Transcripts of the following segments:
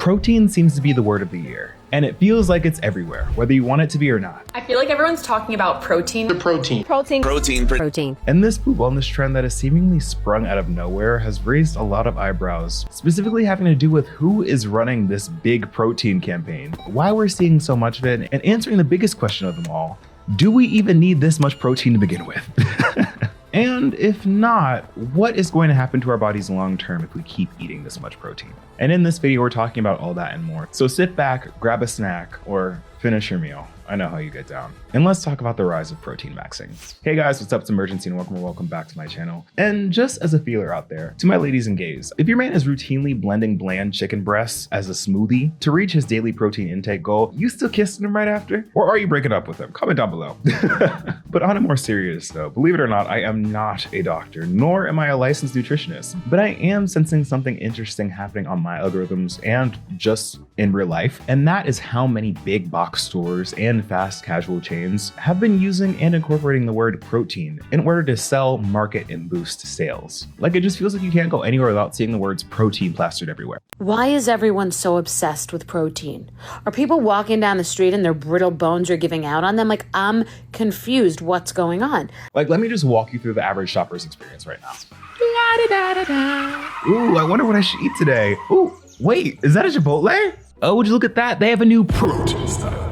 Protein seems to be the word of the year, and it feels like it's everywhere, whether you want it to be or not. I feel like everyone's talking about protein. Protein. And this food wellness trend that has seemingly sprung out of nowhere has raised a lot of eyebrows, specifically having to do with who is running this big protein campaign, why we're seeing so much of it, and answering the biggest question of them all: do we even need this much protein to begin with? And if not, what is going to happen to our bodies long term if we keep eating this much protein? And in this video, we're talking about all that and more. So sit back, grab a snack, or finish your meal. I know how you get down. And let's talk about the rise of protein maxing. Hey guys, what's up? It's Imurgency and welcome back to my channel. And just as a feeler out there, to my ladies and gays, if your man is routinely blending bland chicken breasts as a smoothie to reach his daily protein intake goal, you still kissing him right after? Or are you breaking up with him? Comment down below. But on a more serious note, believe it or not, I am not a doctor, nor am I a licensed nutritionist, but I am sensing something interesting happening on my algorithms and just in real life. And that is how many big box stores and fast casual chains have been using and incorporating the word protein in order to sell, market, and boost sales. Like, it just feels like you can't go anywhere without seeing the words protein plastered everywhere. Why is everyone so obsessed with protein? Are people walking down the street and their brittle bones are giving out on them? Like, I'm confused. What's going on? Like, let me just walk you through the average shopper's experience right now. Ooh, I wonder what I should eat today. Ooh, wait, is that a Chipotle? Oh, would you look at that? They have a new protein style.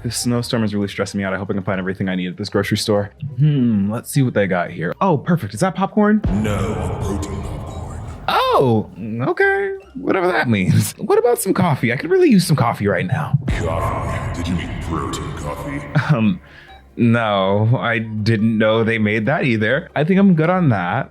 This snowstorm is really stressing me out. I hope I can find everything I need at this grocery store. Let's see what they got here. Oh, perfect. Is that popcorn? No, protein popcorn. Oh, okay. Whatever that means. What about some coffee? I could really use some coffee right now. Coffee? Did you mean protein coffee? No, I didn't know they made that either. I think I'm good on that.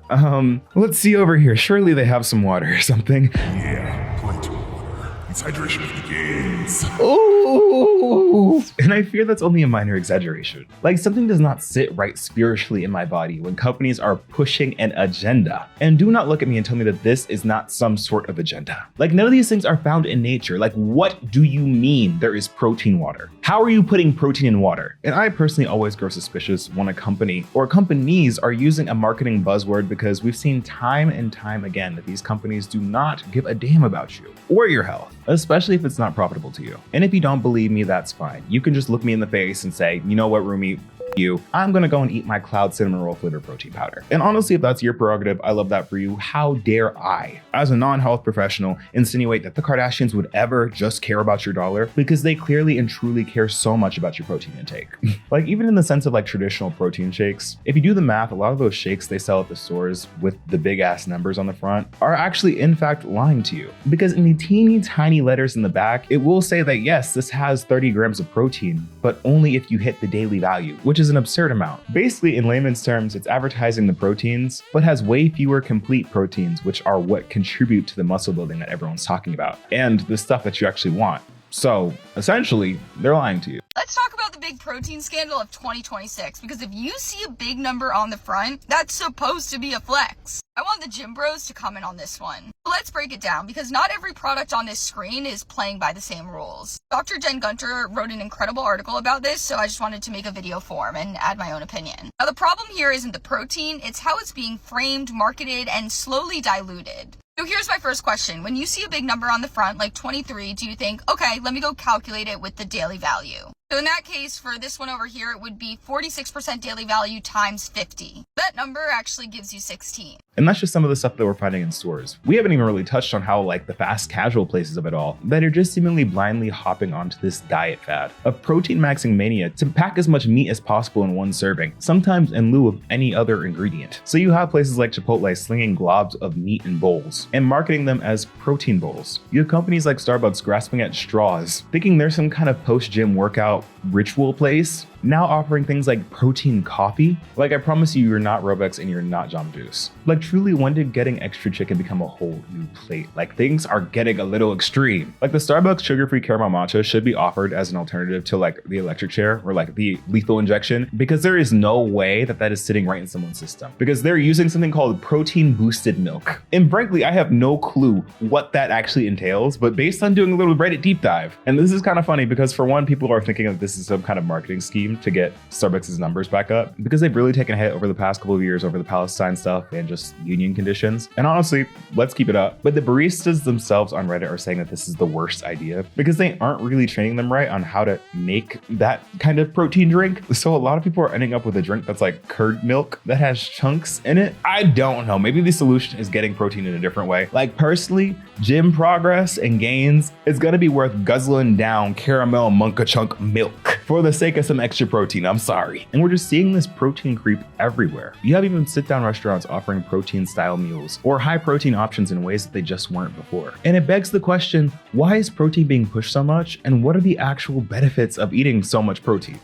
Let's see over here. Surely they have some water or something. Yeah, plenty of water. It's hydration for the gains. Ooh. And I fear that's only a minor exaggeration. Like, something does not sit right spiritually in my body when companies are pushing an agenda. And do not look at me and tell me that this is not some sort of agenda. Like, none of these things are found in nature. Like, what do you mean there is protein water? How are you putting protein in water? And I personally always grow suspicious when a company or companies are using a marketing buzzword, because we've seen time and time again that these companies do not give a damn about you or your health, especially if it's not profitable to you. And if you don't believe me, that's fine. You can just look me in the face and say, you know what, Rumi, you, I'm gonna go and eat my cloud cinnamon roll flavor protein powder. And honestly, if that's your prerogative, I love that for you. How dare I, as a non-health professional, insinuate that the Kardashians would ever just care about your dollar, because they clearly and truly care so much about your protein intake. Like, even in the sense of like traditional protein shakes, if you do the math, a lot of those shakes they sell at the stores with the big ass numbers on the front are actually in fact lying to you, because in the teeny tiny letters in the back, it will say that yes, this has 30 grams of protein, but only if you hit the daily value, which is an absurd amount. Basically, in layman's terms, it's advertising the proteins, but has way fewer complete proteins, which are what contribute to the muscle building that everyone's talking about, and the stuff that you actually want. So essentially, they're lying to you. Let's talk about the big protein scandal of 2026, because if you see a big number on the front, that's supposed to be a flex. I want the gym bros to comment on this one. Let's break it down, because not every product on this screen is playing by the same rules. Dr. Jen Gunter wrote an incredible article about this, so I just wanted to make a video form and add my own opinion. Now, the problem here isn't the protein, it's how it's being framed, marketed, and slowly diluted. So here's my first question. When you see a big number on the front, like 23, do you think, okay, let me go calculate it with the daily value? So in that case, for this one over here, it would be 46% daily value times 50. That number actually gives you 16. And that's just some of the stuff that we're finding in stores. We haven't even really touched on how, like, the fast casual places of it all that are just seemingly blindly hopping onto this diet fad of protein maxing mania to pack as much meat as possible in one serving, sometimes in lieu of any other ingredient. So you have places like Chipotle slinging globs of meat in bowls and marketing them as protein bowls. You have companies like Starbucks grasping at straws, thinking there's some kind of post-gym workout ritual place, now offering things like protein coffee. Like, I promise you, you're not Robux and you're not Jamba Juice. Like, truly, when did getting extra chicken become a whole new plate? Like, things are getting a little extreme. Like, the Starbucks sugar-free caramel matcha should be offered as an alternative to like the electric chair or like the lethal injection, because there is no way that that is sitting right in someone's system, because they're using something called protein boosted milk. And frankly, I have no clue what that actually entails, but based on doing a little Reddit deep dive, and this is kind of funny because for one, people are thinking that this is some kind of marketing scheme protein to get Starbucks' numbers back up because they've really taken a hit over the past couple of years over the Palestine stuff and just union conditions. And honestly, let's keep it up. But the baristas themselves on Reddit are saying that this is the worst idea because they aren't really training them right on how to make that kind of protein drink. So a lot of people are ending up with a drink that's like curd milk that has chunks in it. I don't know. Maybe the solution is getting protein in a different way. Like personally, gym progress and gains is gonna be worth guzzling down caramel Monka chunk milk for the sake of some extra protein. I'm sorry. And we're just seeing this protein creep everywhere. You have even sit-down restaurants offering protein style meals or high protein options in ways that they just weren't before. And it begs the question, why is protein being pushed so much? And what are the actual benefits of eating so much protein?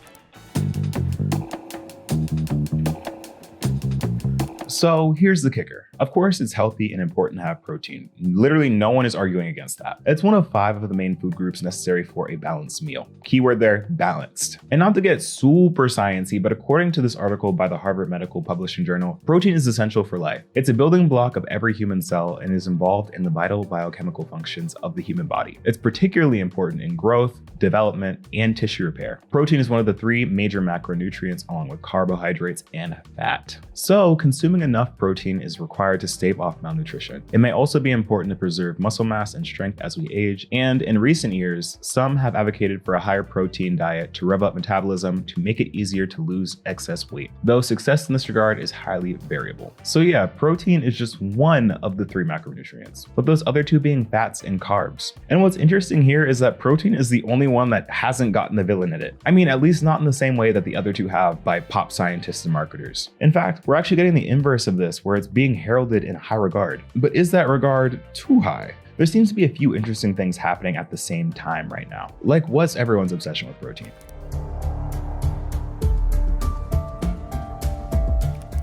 So here's the kicker. Of course, it's healthy and important to have protein. Literally no one is arguing against that. It's one of 5 of the main food groups necessary for a balanced meal. Keyword there, balanced. And not to get super sciencey, but according to this article by the Harvard Medical Publishing Journal, protein is essential for life. It's a building block of every human cell and is involved in the vital biochemical functions of the human body. It's particularly important in growth, development, and tissue repair. Protein is one of the 3 major macronutrients along with carbohydrates and fat. So consuming enough protein is required to stave off malnutrition. It may also be important to preserve muscle mass and strength as we age, and in recent years, some have advocated for a higher protein diet to rev up metabolism to make it easier to lose excess weight, though success in this regard is highly variable. So yeah, protein is just one of the 3 macronutrients, with those other 2 being fats and carbs. And what's interesting here is that protein is the only one that hasn't gotten the villain in it. I mean, at least not in the same way that the other 2 have by pop scientists and marketers. In fact, we're actually getting the inverse of this, where it's being heralded in high regard. But is that regard too high? There seems to be a few interesting things happening at the same time right now. Like, what's everyone's obsession with protein?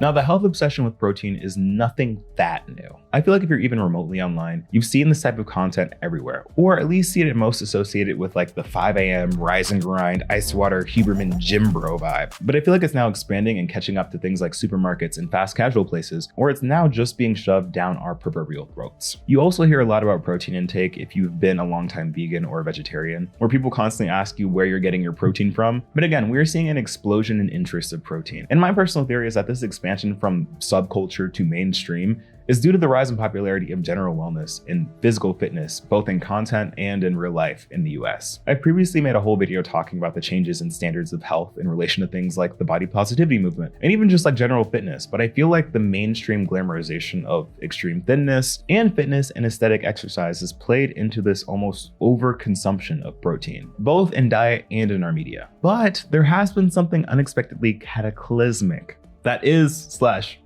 Now, the health obsession with protein is nothing that new. I feel like if you're even remotely online, you've seen this type of content everywhere, or at least seen it most associated with like the 5 a.m. rise and grind, ice water, Huberman gym bro vibe. But I feel like it's now expanding and catching up to things like supermarkets and fast casual places, or it's now just being shoved down our proverbial throats. You also hear a lot about protein intake if you've been a longtime vegan or vegetarian, where people constantly ask you where you're getting your protein from. But again, we're seeing an explosion in interest of protein. And my personal theory is that this expansion from subculture to mainstream is due to the rise in popularity of general wellness and physical fitness, both in content and in real life in the US. I previously made a whole video talking about the changes in standards of health in relation to things like the body positivity movement, and even just like general fitness, but I feel like the mainstream glamorization of extreme thinness and fitness and aesthetic exercise has played into this almost overconsumption of protein, both in diet and in our media. But there has been something unexpectedly cataclysmic that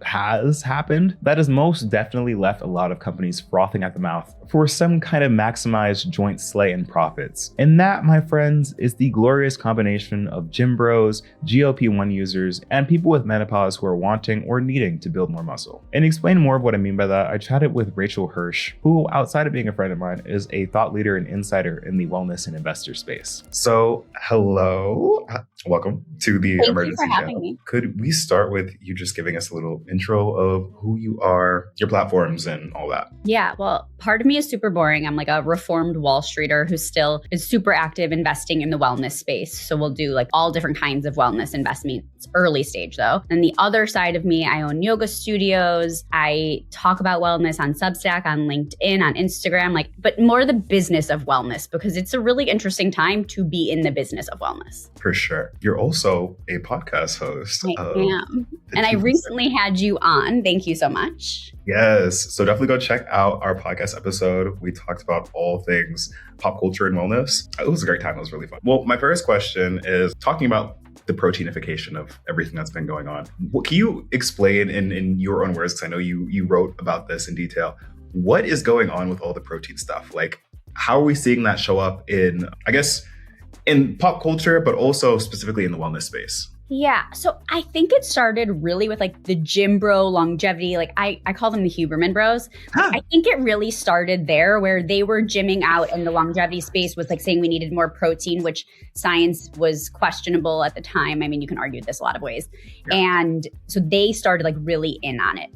has happened that has most definitely left a lot of companies frothing at the mouth for some kind of maximized joint slay and profits. And that, my friends, is the glorious combination of gym bros, GLP-1 users, and people with menopause who are wanting or needing to build more muscle. And to explain more of what I mean by that, I chatted with Rachel Hirsch, who, outside of being a friend of mine, is a thought leader and insider in the wellness and investor space. So, hello. Welcome to the Imurgency channel. Could we start with you just giving us a little intro of who you are, your platforms, and all that? Yeah, well, part of me is super boring. I'm like a reformed Wall Streeter who still is super active investing in the wellness space. So we'll do like all different kinds of wellness investments, early stage though. And the other side of me, I own yoga studios. I talk about wellness on Substack, on LinkedIn, on Instagram, but more the business of wellness, because it's a really interesting time to be in the business of wellness. For sure. You're also a podcast host. I am. And I recently had you on. Thank you so much. Yes. So definitely go check out our podcast episode. We talked about all things pop culture and wellness. It was a great time. It was really fun. Well, my first question is talking about the proteinification of everything that's been going on. What can you explain in your own words? Because I know you wrote about this in detail. What is going on with all the protein stuff? Like, how are we seeing that show up in, I guess, in pop culture, but also specifically in the wellness space? Yeah. So I think it started really with like the gym bro longevity. Like I call them the Huberman bros. I think it really started there where they were gymming out and the longevity space was like saying we needed more protein, which science was questionable at the time. I mean, you can argue this a lot of ways. Yeah. And so they started like really in on it.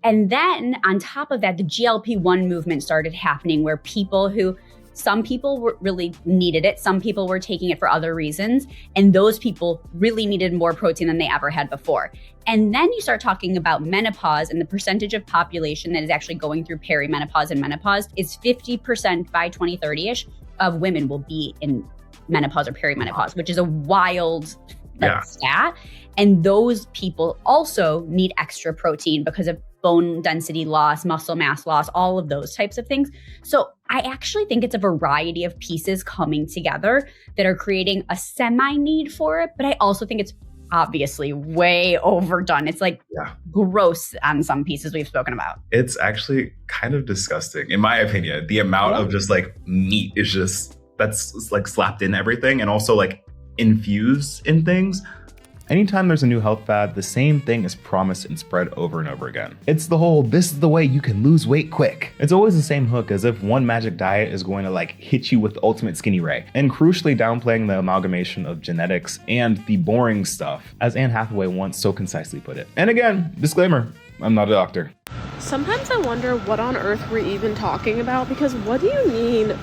And then on top of that, the GLP-1 movement started happening where people who Some people really needed it. Some people were taking it for other reasons. And those people really needed more protein than they ever had before. And then you start talking about menopause, and the percentage of population that is actually going through perimenopause and menopause is 50% by 2030-ish of women will be in menopause or perimenopause, which is a wild stat. And those people also need extra protein because of bone density loss, muscle mass loss, all of those types of things. So I actually think it's a variety of pieces coming together that are creating a semi-need for it. But I also think it's obviously way overdone. It's like gross on some pieces we've spoken about. It's actually kind of disgusting, in my opinion. The amount of just like meat is just, that's like slapped in everything and also like infused in things. Anytime there's a new health fad, the same thing is promised and spread over and over again. It's the whole, this is the way you can lose weight quick. It's always the same hook, as if one magic diet is going to like hit you with the ultimate skinny ray. And crucially downplaying the amalgamation of genetics and the boring stuff, as Anne Hathaway once so concisely put it. And again, disclaimer, I'm not a doctor. Sometimes I wonder what on earth we're even talking about, because what do you mean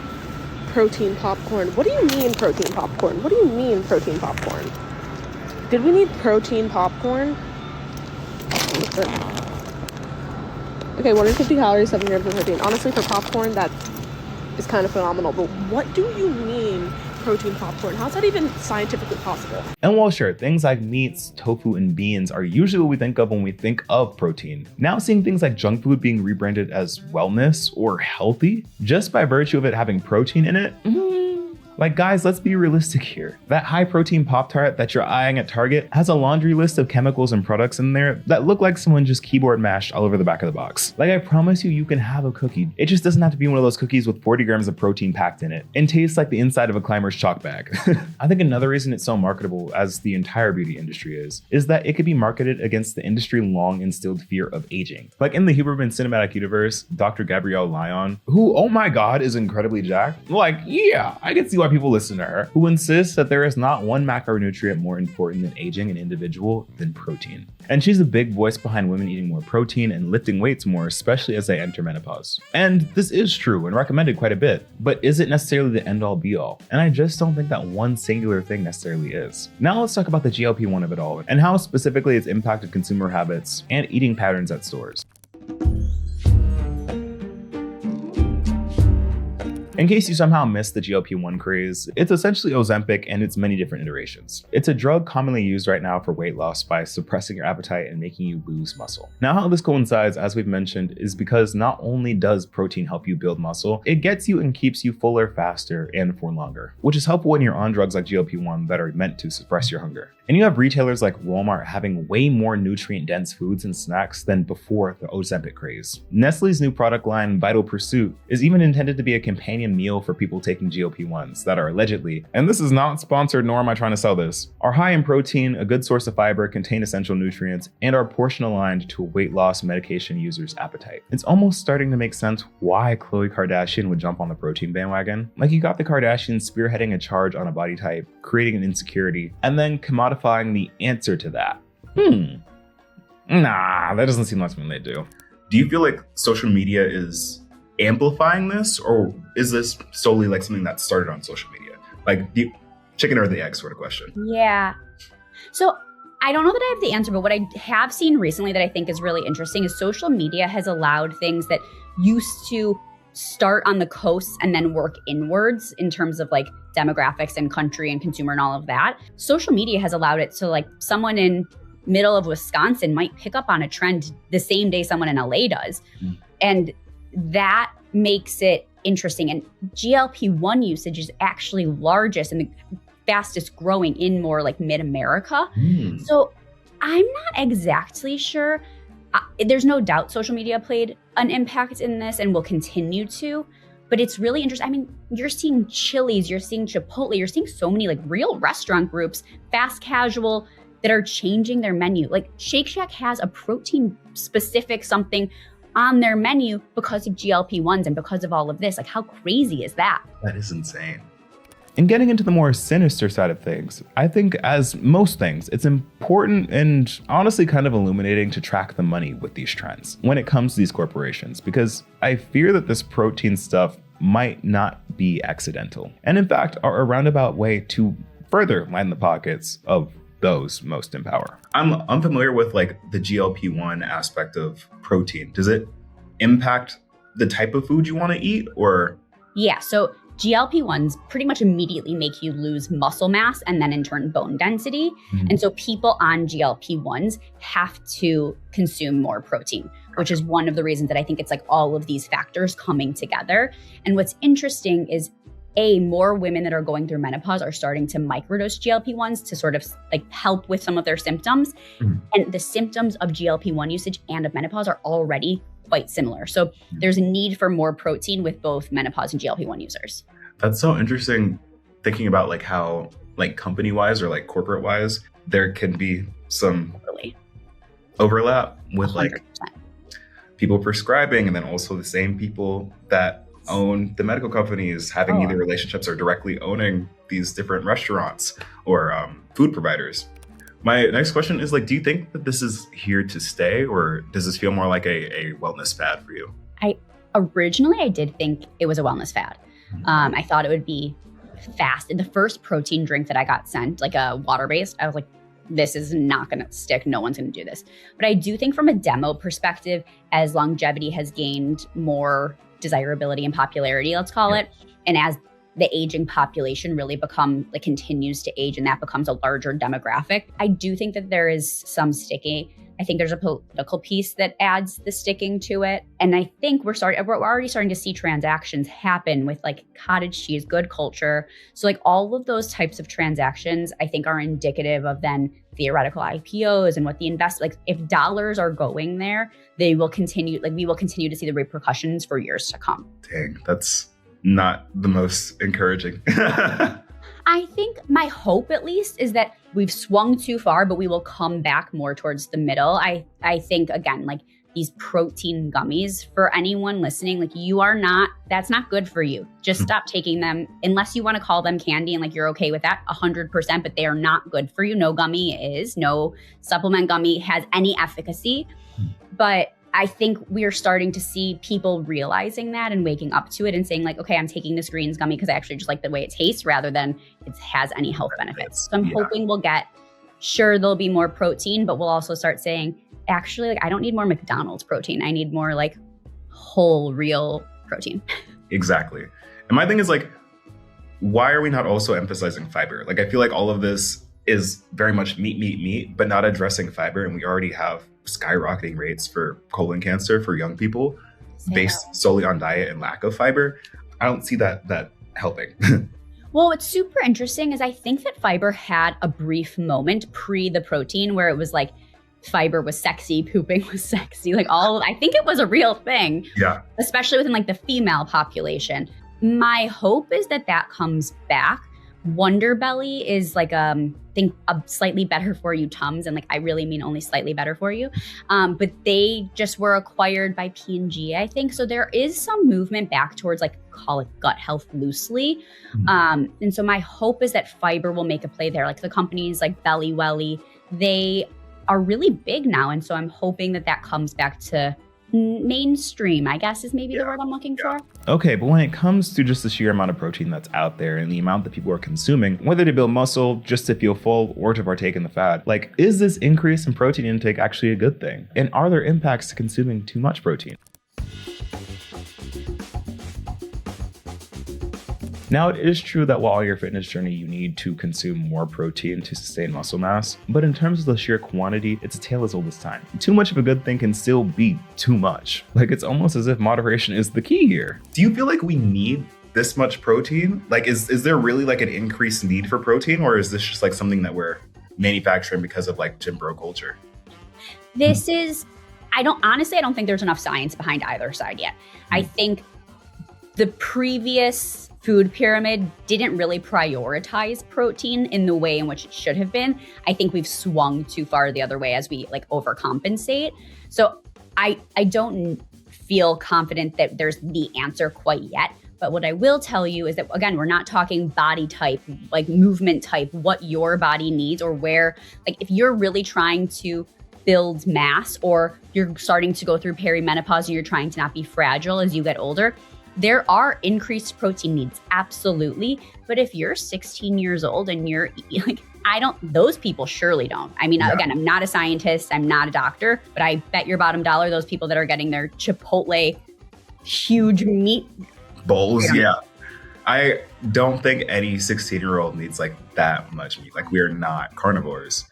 protein popcorn? What do you mean protein popcorn? What do you mean protein popcorn? Did we need protein popcorn? Okay, 150 calories, 7 grams of protein. Honestly, for popcorn, that is kind of phenomenal. But what do you mean protein popcorn? How's that even scientifically possible? And while sure, things like meats, tofu, and beans are usually what we think of when we think of protein, now seeing things like junk food being rebranded as wellness or healthy, just by virtue of it having protein in it, like guys, let's be realistic here. That high protein Pop-Tart that you're eyeing at Target has a laundry list of chemicals and products in there that look like someone just keyboard mashed all over the back of the box. Like I promise you can have a cookie. It just doesn't have to be one of those cookies with 40 grams of protein packed in it and tastes like the inside of a climber's chalk bag. I think another reason it's so marketable, as the entire beauty industry is that it could be marketed against the industry long instilled fear of aging. Like in the Huberman cinematic universe, Dr. Gabrielle Lyon, who, oh my God, is incredibly jacked. Like, yeah, I can see why people listen to her, who insists that there is not one macronutrient more important than aging an individual than protein. And she's a big voice behind women eating more protein and lifting weights more, especially as they enter menopause. And this is true and recommended quite a bit, but is it necessarily the end-all be-all? And I just don't think that one singular thing necessarily is. Now let's talk about the GLP-1 of it all, and how specifically it's impacted consumer habits and eating patterns at stores. In case you somehow missed the GLP-1 craze, it's essentially Ozempic and its many different iterations. It's a drug commonly used right now for weight loss by suppressing your appetite and making you lose muscle. Now, how this coincides, as we've mentioned, is because not only does protein help you build muscle, it gets you and keeps you fuller faster and for longer, which is helpful when you're on drugs like GLP-1 that are meant to suppress your hunger. And you have retailers like Walmart having way more nutrient-dense foods and snacks than before the Ozempic craze. Nestle's new product line, Vital Pursuit, is even intended to be a companion meal for people taking GLP-1s that are allegedly, and this is not sponsored nor am I trying to sell this, are high in protein, a good source of fiber, contain essential nutrients, and are portion aligned to a weight loss medication user's appetite. It's almost starting to make sense why Khloe Kardashian would jump on the protein bandwagon. Like you got the Kardashians spearheading a charge on a body type, creating an insecurity, and then commodifying the answer to that. Nah, that doesn't seem like something they do. Do you feel like social media is amplifying this, or is this solely like something that started on social media? Like the chicken or the egg sort of question. Yeah. So I don't know that I have the answer, but what I have seen recently that I think is really interesting is social media has allowed things that used to start on the coasts and then work inwards in terms of like demographics and country and consumer and all of that. Social media has allowed it so like someone in middle of Wisconsin might pick up on a trend the same day someone in LA does. And that makes it interesting. And GLP-1 usage is actually largest and the fastest growing in more like mid-America. So I'm not exactly sure. There's no doubt social media played an impact in this and will continue to, but it's really interesting. I mean, you're seeing Chili's, you're seeing Chipotle, you're seeing so many like real restaurant groups, fast casual, that are changing their menu. Like Shake Shack has a protein specific something on their menu because of GLP-1s and because of all of this. Like how crazy is that? That is insane. And getting into the more sinister side of things, I think as most things, it's important and honestly kind of illuminating to track the money with these trends when it comes to these corporations, because I fear that this protein stuff might not be accidental, and in fact are a roundabout way to further line the pockets of those most in power. I'm unfamiliar with like the GLP-1 aspect of protein. Does it impact the type of food you want to eat, or? Yeah, so GLP-1s pretty much immediately make you lose muscle mass and then in turn bone density. And so people on GLP-1s have to consume more protein, which is one of the reasons that I think it's like all of these factors coming together. And what's interesting is more women that are going through menopause are starting to microdose GLP-1s to sort of like help with some of their symptoms. And the symptoms of GLP-1 usage and of menopause are already quite similar. So there's a need for more protein with both menopause and GLP-1 users. That's so interesting, thinking about like how like company-wise or like corporate-wise, there can be some overlap with 100%. Like people prescribing, and then also the same people that own the medical companies having either relationships or directly owning these different restaurants or food providers. My next question is like, do you think that this is here to stay, or does this feel more like a wellness fad for you? Originally, I did think it was a wellness fad. I thought it would be fast. And the first protein drink that I got sent, like a water-based, I was like, this is not going to stick. No one's going to do this. But I do think from a demo perspective, as longevity has gained more desirability and popularity, let's call it, and as the aging population really continues to age and that becomes a larger demographic, I do think that there is some sticking. I think there's a political piece that adds the sticking to it. And I think we're already starting to see transactions happen with like cottage cheese, good culture. So like all of those types of transactions, I think are indicative of then theoretical IPOs and what the like if dollars are going there, we will continue to see the repercussions for years to come. Dang, that's not the most encouraging. I think my hope, at least, is that we've swung too far, but we will come back more towards the middle. I think, again, like these protein gummies, for anyone listening, like that's not good for you. Just stop taking them unless you want to call them candy and like you're okay with that 100%, but they are not good for you. No supplement gummy has any efficacy. But I think we are starting to see people realizing that and waking up to it and saying like, okay, I'm taking this greens gummy because I actually just like the way it tastes rather than it has any health benefits. So I'm hoping there'll be more protein, but we'll also start saying, actually, like I don't need more McDonald's protein. I need more like whole, real protein. Exactly. And my thing is like, why are we not also emphasizing fiber? Like, I feel like all of this is very much meat, but not addressing fiber. And we already have skyrocketing rates for colon cancer for young people based solely on diet and lack of fiber. I don't see that helping. Well, what's super interesting is I think that fiber had a brief moment pre the protein where it was like fiber was sexy, pooping was sexy, I think it was a real thing. Yeah. Especially within like the female population. My hope is that comes back. Wonder Belly is like a slightly better for you Tums, and like I really mean only slightly better for you. But they just were acquired by P&G, I think. So there is some movement back towards like call it gut health loosely. And so my hope is that fiber will make a play there. Like the companies like Belly Welly, they are really big now, and so I'm hoping that comes back to mainstream, I guess is maybe the word I'm looking for. Okay, but when it comes to just the sheer amount of protein that's out there and the amount that people are consuming, whether to build muscle, just to feel full, or to partake in the fad, like, is this increase in protein intake actually a good thing? And are there impacts to consuming too much protein? Now, it is true that while on your fitness journey, you need to consume more protein to sustain muscle mass, but in terms of the sheer quantity, it's a tale as old as time. Too much of a good thing can still be too much. Like, it's almost as if moderation is the key here. Do you feel like we need this much protein? Like, is there really like an increased need for protein, or is this just like something that we're manufacturing because of like gym bro culture? I don't think there's enough science behind either side yet. I think the previous food pyramid didn't really prioritize protein in the way in which it should have been. I think we've swung too far the other way as we like overcompensate. So I don't feel confident that there's the answer quite yet. But what I will tell you is that, again, we're not talking body type, like movement type, what your body needs, or where, like if you're really trying to build mass, or you're starting to go through perimenopause and you're trying to not be fragile as you get older, there are increased protein needs, absolutely. But if you're 16 years old and you're like, those people surely don't. I mean, again, I'm not a scientist, I'm not a doctor, but I bet your bottom dollar, those people that are getting their Chipotle huge meat bowls, I don't think any 16-year-old needs like that much meat. Like, we are not carnivores.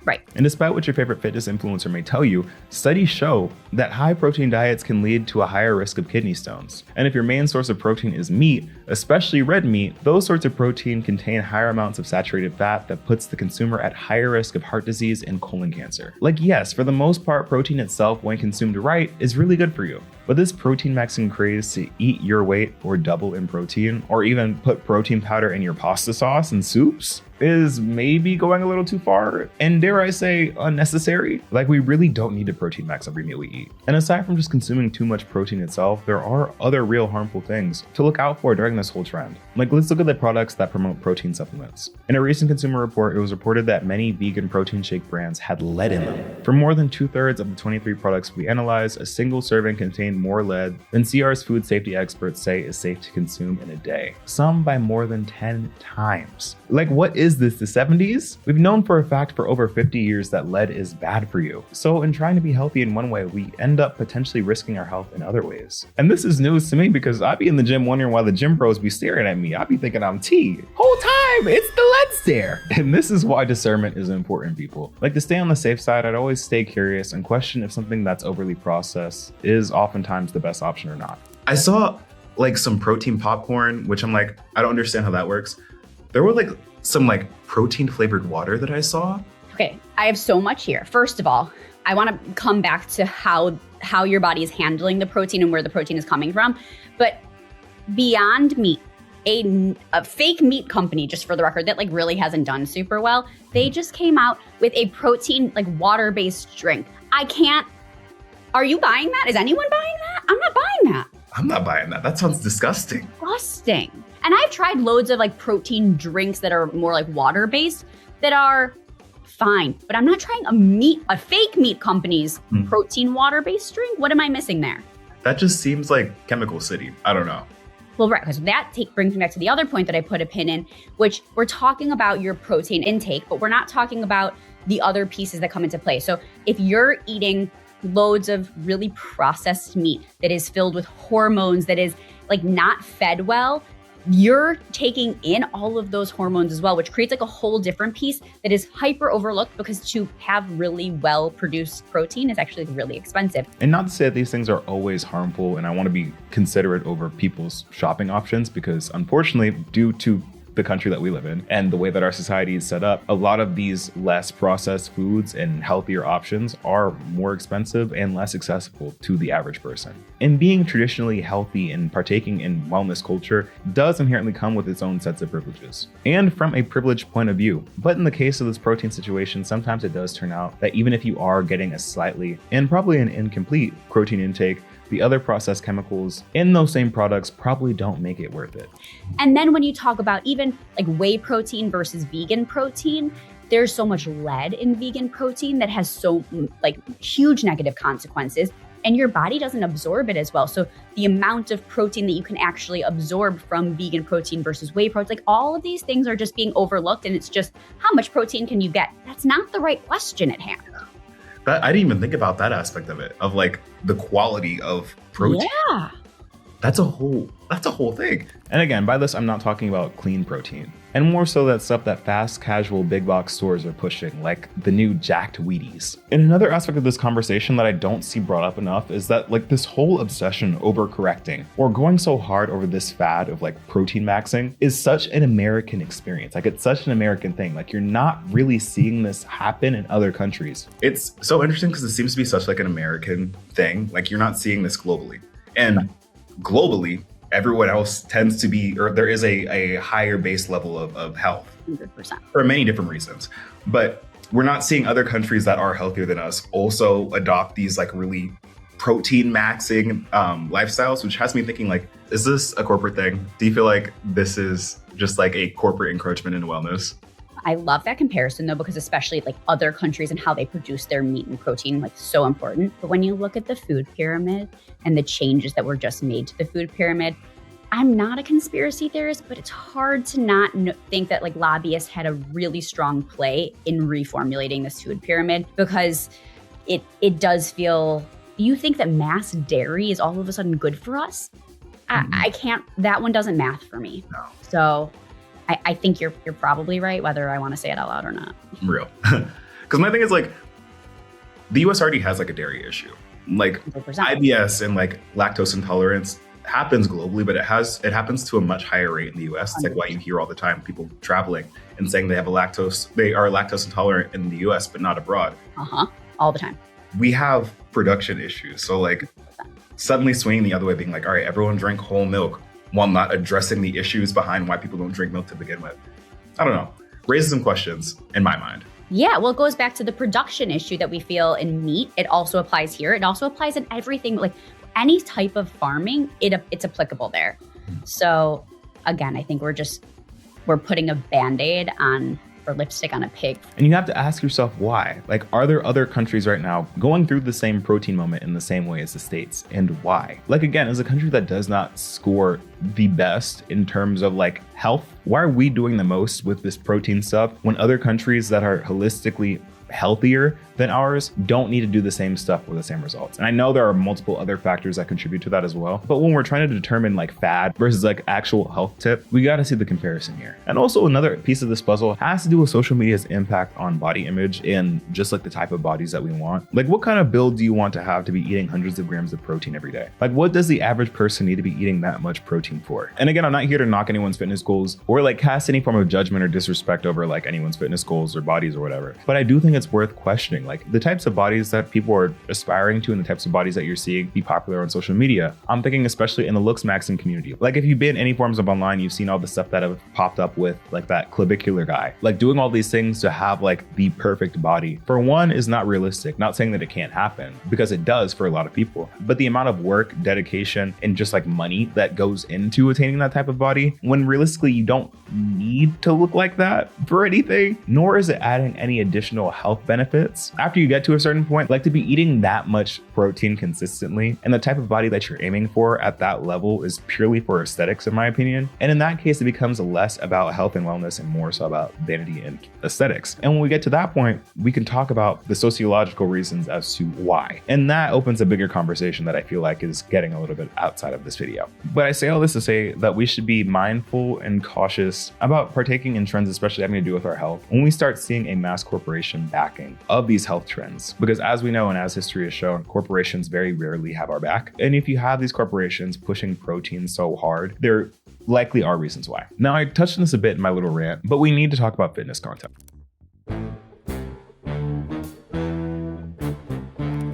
Right. And despite what your favorite fitness influencer may tell you, studies show that high protein diets can lead to a higher risk of kidney stones. And if your main source of protein is meat, especially red meat, those sorts of protein contain higher amounts of saturated fat that puts the consumer at higher risk of heart disease and colon cancer. Like, yes, for the most part, protein itself, when consumed right, is really good for you. But this protein maxing craze to eat your weight or double in protein, or even put protein powder in your pasta sauce and soups, is maybe going a little too far, and dare I say, unnecessary. Like, we really don't need to protein max every meal we eat. And aside from just consuming too much protein itself, there are other real harmful things to look out for during this whole trend. Like, let's look at the products that promote protein supplements. In a recent consumer report, it was reported that many vegan protein shake brands had lead in them. For more than 2/3 of the 23 products we analyzed, a single serving contained more lead than CR's food safety experts say is safe to consume in a day. Some by more than 10 times. Like, what is this, the 70s? We've known for a fact for over 50 years that lead is bad for you. So in trying to be healthy in one way, we end up potentially risking our health in other ways. And this is news to me because I be in the gym wondering why the gym bros be staring at me. I be thinking I'm T. Whole time, it's the lead stare. And this is why discernment is important, people. Like, to stay on the safe side, I'd always stay curious and question if something that's overly processed is oftentimes the best option or not. I saw like some protein popcorn, which I'm like, I don't understand how that works. There were like some like protein flavored water that I saw. Okay, I have so much here. First of all, I want to come back to how your body is handling the protein and where the protein is coming from. But Beyond Meat, a fake meat company, just for the record, that like really hasn't done super well, they just came out with a protein like water-based drink. Are you buying that? Is anyone buying that? I'm not buying that. I'm not buying that. That sounds disgusting. Disgusting. And I've tried loads of like protein drinks that are more like water-based that are fine, but I'm not trying a fake meat company's protein water-based drink. What am I missing there? That just seems like Chemical City. I don't know. Well, right, because that brings me back to the other point that I put a pin in, which we're talking about your protein intake, but we're not talking about the other pieces that come into play. So if you're eating loads of really processed meat that is filled with hormones, that is like not fed well, you're taking in all of those hormones as well, which creates like a whole different piece that is hyper overlooked, because to have really well produced protein is actually really expensive. And not to say that these things are always harmful, and I want to be considerate over people's shopping options, because unfortunately, due to the country that we live in and the way that our society is set up, a lot of these less processed foods and healthier options are more expensive and less accessible to the average person. And being traditionally healthy and partaking in wellness culture does inherently come with its own sets of privileges, and from a privileged point of view. But in the case of this protein situation, sometimes it does turn out that even if you are getting a slightly and probably an incomplete protein intake, the other processed chemicals in those same products probably don't make it worth it. And then when you talk about even like whey protein versus vegan protein, there's so much lead in vegan protein that has so like huge negative consequences, and your body doesn't absorb it as well. So the amount of protein that you can actually absorb from vegan protein versus whey protein, like all of these things are just being overlooked, and it's just how much protein can you get? That's not the right question at hand. But I didn't even think about that aspect of it, of like the quality of protein. Yeah. That's a whole thing. And again, by this, I'm not talking about clean protein, and more so that stuff that fast casual big box stores are pushing, like the new jacked Wheaties. And another aspect of this conversation that I don't see brought up enough is that like this whole obsession over correcting or going so hard over this fad of like protein maxing is such an American experience. Like, it's such an American thing. Like, you're not really seeing this happen in other countries. It's so interesting because it seems to be such like an American thing. Like, you're not seeing this globally. And globally, everyone else tends to be, or there is a higher base level of health 100%. for many different reasons. But we're not seeing other countries that are healthier than us also adopt these like really protein maxing lifestyles, which has me thinking like, is this a corporate thing? Do you feel like this is just like a corporate encroachment into wellness? I love that comparison though, because especially like other countries and how they produce their meat and protein, like so important. But when you look at the food pyramid and the changes that were just made to the food pyramid, I'm not a conspiracy theorist, but it's hard to not think that like lobbyists had a really strong play in reformulating this food pyramid, because it does feel, you think that mass dairy is all of a sudden good for us? I can't, that one doesn't math for me. No. So I think you're probably right, whether I want to say it out loud or not. Real. Because my thing is like, the US already has like a dairy issue. Like 100%. IBS and like lactose intolerance happens globally, but it happens to a much higher rate in the US. It's like why you hear all the time people traveling and saying they are lactose intolerant in the US, but not abroad. All the time. We have production issues. So like suddenly swinging the other way, being like, all right, everyone drink whole milk, while not addressing the issues behind why people don't drink milk to begin with. I don't know. Raises some questions in my mind. Yeah, well, it goes back to the production issue that we feel in meat. It also applies here. It also applies in everything, like any type of farming, it's applicable there. So again, I think we're putting a Band-Aid on, or lipstick on a pig. And you have to ask yourself why. Like, are there other countries right now going through the same protein moment in the same way as the States, and why? Like, again, as a country that does not score the best in terms of like health, why are we doing the most with this protein stuff when other countries that are holistically healthier than ours don't need to do the same stuff with the same results? And I know there are multiple other factors that contribute to that as well, but when we're trying to determine like fad versus like actual health tip, we got to see the comparison here. And also another piece of this puzzle has to do with social media's impact on body image and just like the type of bodies that we want. Like, what kind of build do you want to have to be eating hundreds of grams of protein every day? Like, what does the average person need to be eating that much protein for? And again, I'm not here to knock anyone's fitness goals or like cast any form of judgment or disrespect over like anyone's fitness goals or bodies or whatever, but I do think it's worth questioning like the types of bodies that people are aspiring to and the types of bodies that you're seeing be popular on social media. I'm thinking especially in the looks maxing community. Like, if you've been any forms of online, you've seen all the stuff that have popped up with like that clavicular guy, like doing all these things to have like the perfect body. For one, is not realistic. Not saying that it can't happen, because it does for a lot of people, but the amount of work, dedication, and just like money that goes into attaining that type of body, when realistically you don't need to look like that for anything, nor is it adding any additional health benefits. After you get to a certain point, like to be eating that much protein consistently and the type of body that you're aiming for at that level is purely for aesthetics, in my opinion. And in that case, it becomes less about health and wellness and more so about vanity and aesthetics. And when we get to that point, we can talk about the sociological reasons as to why. And that opens a bigger conversation that I feel like is getting a little bit outside of this video. But I say all this to say that we should be mindful and cautious about partaking in trends, especially having to do with our health, when we start seeing a mass corporation backing of these health trends. Because as we know, and as history has shown, corporations very rarely have our back. And if you have these corporations pushing protein so hard, there likely are reasons why. Now, I touched on this a bit in my little rant, but we need to talk about fitness content.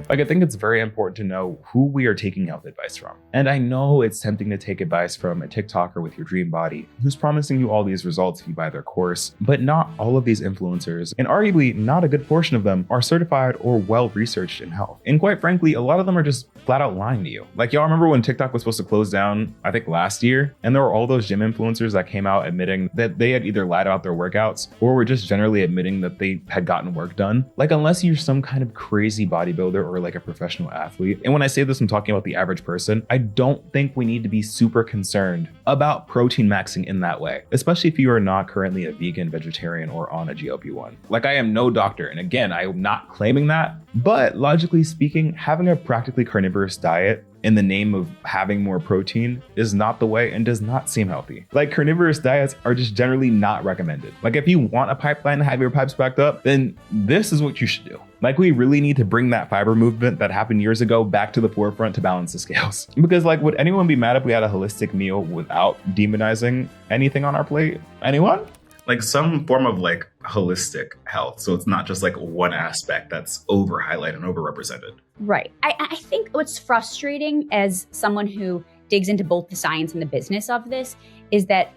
Like, I think it's very important to know who we are taking health advice from. And I know it's tempting to take advice from a TikToker with your dream body who's promising you all these results if you buy their course, but not all of these influencers, and arguably not a good portion of them, are certified or well-researched in health. And quite frankly, a lot of them are just flat out lying to you. Like, y'all remember when TikTok was supposed to close down, I think last year, and there were all those gym influencers that came out admitting that they had either lied about their workouts or were just generally admitting that they had gotten work done. Like, unless you're some kind of crazy bodybuilder or like a professional athlete, and when I say this, I'm talking about the average person, I don't think we need to be super concerned about protein maxing in that way, especially if you are not currently a vegan, vegetarian, or on a GLP-1. Like, I am no doctor, and again, I am not claiming that, but logically speaking, having a practically carnivorous diet in the name of having more protein is not the way and does not seem healthy. Like, carnivorous diets are just generally not recommended. Like, if you want a pipeline to have your pipes backed up, then this is what you should do. Like, we really need to bring that fiber movement that happened years ago back to the forefront to balance the scales. Because like, would anyone be mad if we had a holistic meal without demonizing anything on our plate? Anyone? Like some form of like holistic health. So it's not just like one aspect that's over highlighted and overrepresented. Right. I think what's frustrating as someone who digs into both the science and the business of this is that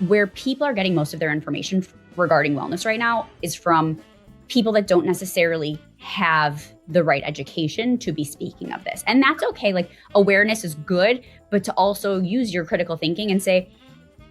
where people are getting most of their information regarding wellness right now is from people that don't necessarily have the right education to be speaking of this. And that's okay. Like, awareness is good, but to also use your critical thinking and say,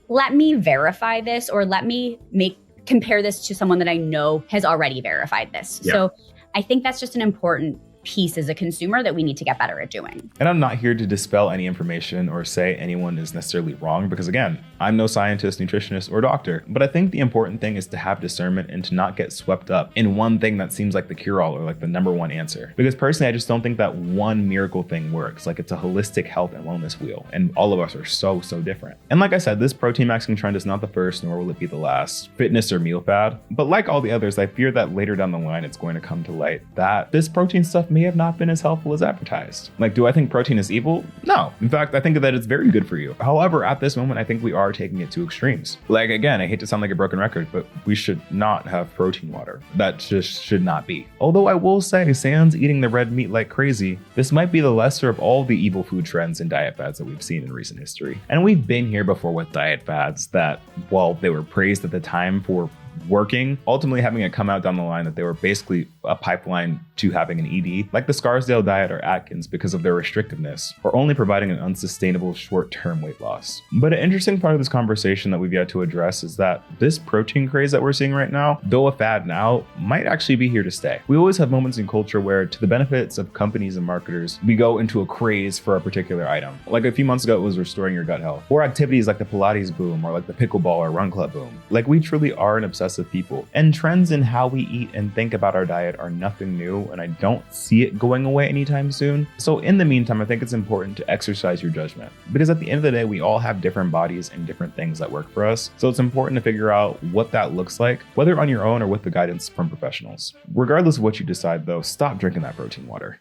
let me verify this, or let me make compare this to someone that I know has already verified this. Yeah. So I think that's just an important piece as a consumer that we need to get better at doing. And I'm not here to dispel any information or say anyone is necessarily wrong, because again, I'm no scientist, nutritionist, or doctor. But I think the important thing is to have discernment and to not get swept up in one thing that seems like the cure-all or like the number one answer. Because personally, I just don't think that one miracle thing works. Like, it's a holistic health and wellness wheel, and all of us are so different. And like I said, this protein maxing trend is not the first, nor will it be the last fitness or meal fad. But like all the others, I fear that later down the line, it's going to come to light that this protein stuff may have not been as helpful as advertised. Like, do I think protein is evil? No. In fact, I think that it's very good for you. However, at this moment, I think we are taking it to extremes. Like, again, I hate to sound like a broken record, but we should not have protein water. That just should not be. Although I will say, sans eating the red meat like crazy, this might be the lesser of all the evil food trends and diet fads that we've seen in recent history. And we've been here before with diet fads that, while they were praised at the time for working, ultimately having it come out down the line that they were basically a pipeline to having an ED, like the Scarsdale diet or Atkins, because of their restrictiveness, or only providing an unsustainable short-term weight loss. But an interesting part of this conversation that we've yet to address is that this protein craze that we're seeing right now, though a fad now, might actually be here to stay. We always have moments in culture where, to the benefits of companies and marketers, we go into a craze for a particular item. Like a few months ago, it was restoring your gut health, or activities like the Pilates boom, or like the pickleball or run club boom. Like, we truly are an obsessive people, and trends in how we eat and think about our diet are nothing new, and I don't see it going away anytime soon. So in the meantime, I think it's important to exercise your judgment, because at the end of the day, we all have different bodies and different things that work for us. So it's important to figure out what that looks like, whether on your own or with the guidance from professionals. Regardless of what you decide though, stop drinking that protein water.